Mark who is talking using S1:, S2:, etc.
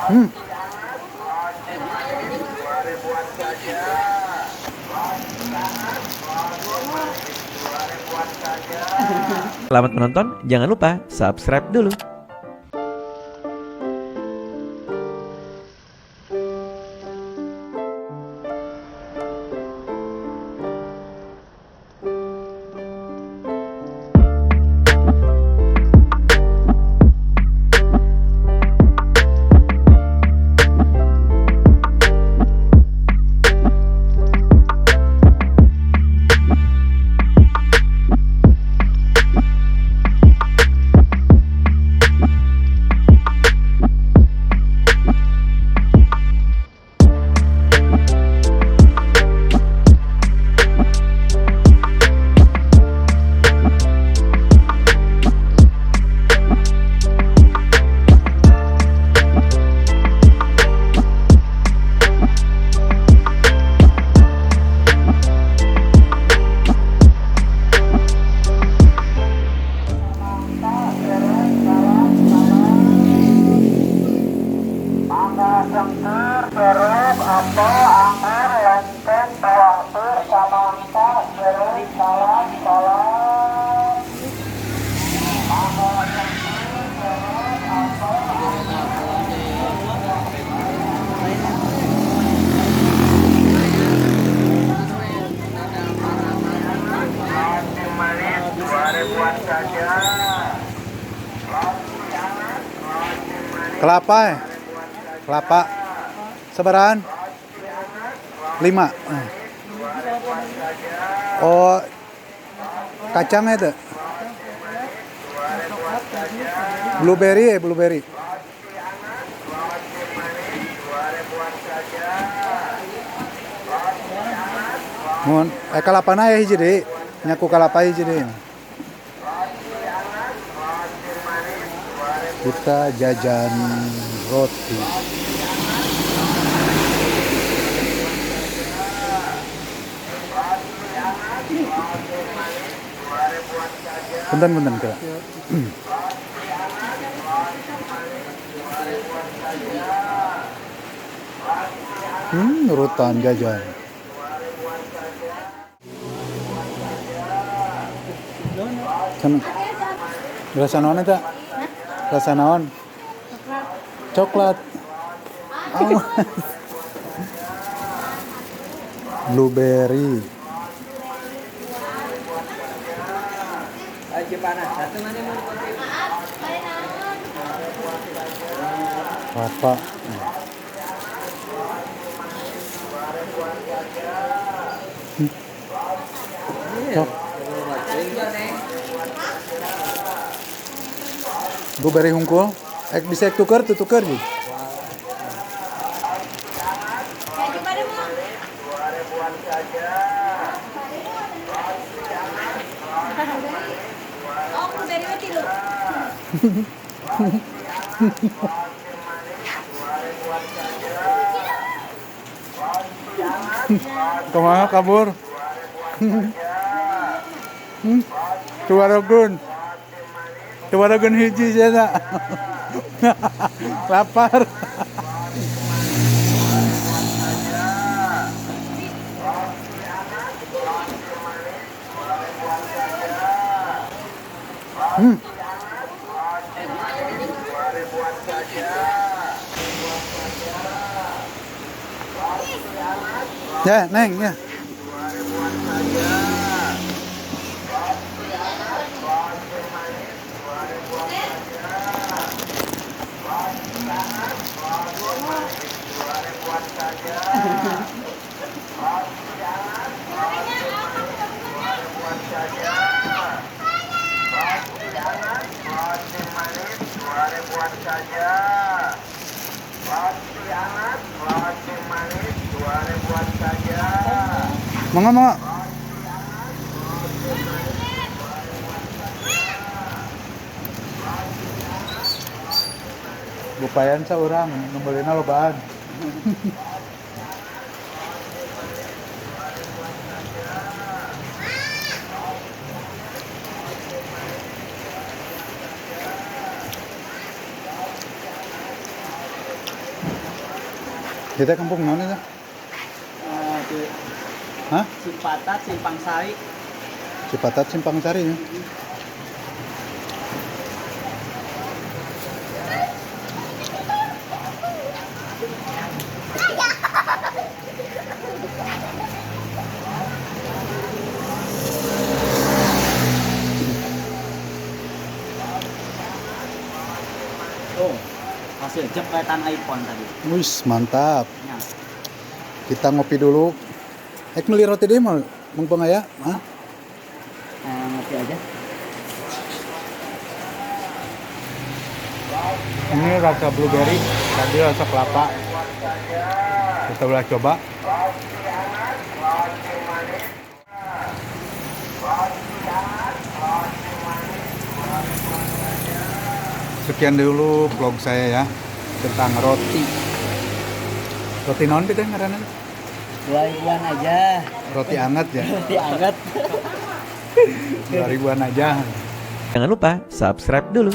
S1: Hmm.
S2: Selamat menonton, jangan lupa subscribe dulu.
S1: Kelapa ya? Kelapa sebaran 5. Oh, kacangnya itu blueberry ya, blueberry. Mohon kalapana ya hiji deui, nyaku kalapa hiji deui. Kita jajan roti. Punten kira. Urutan jajan. Kan rasa naon eta? Rasa naon? Coklat. Oh. Blueberry. Kelapa. Cok. Blueberry hungkul. Bisa tuker sih.
S3: Oh, blueberry mah tilu.
S1: Kumaha kabur? Tuwaragun hiji jana. Lapar. Ya, Neng, ya. Mangga. Lupayan sa urang, numbulina lobaan. Kita kampung mana itu?
S4: Di
S1: Hah?
S4: Cipatat, Simpang Sari.
S1: Cipatat Simpang Sari ya.
S4: Oh, hasil jepretan iPhone tadi.
S1: Wis, mantap.
S4: Ya.
S1: Kita ngopi dulu. Beli roti deh mau mumpung ya. Hah?
S4: Ngerti aja.
S1: Ini rasa blueberry, tadi rasa kelapa. Kita udah coba. Sekian dulu vlog saya ya tentang roti. Roti non kita ngaranna?
S4: 2.000-an aja.
S1: Roti anget ya.
S4: Roti anget.
S1: 2000-an aja.
S2: Jangan lupa subscribe dulu.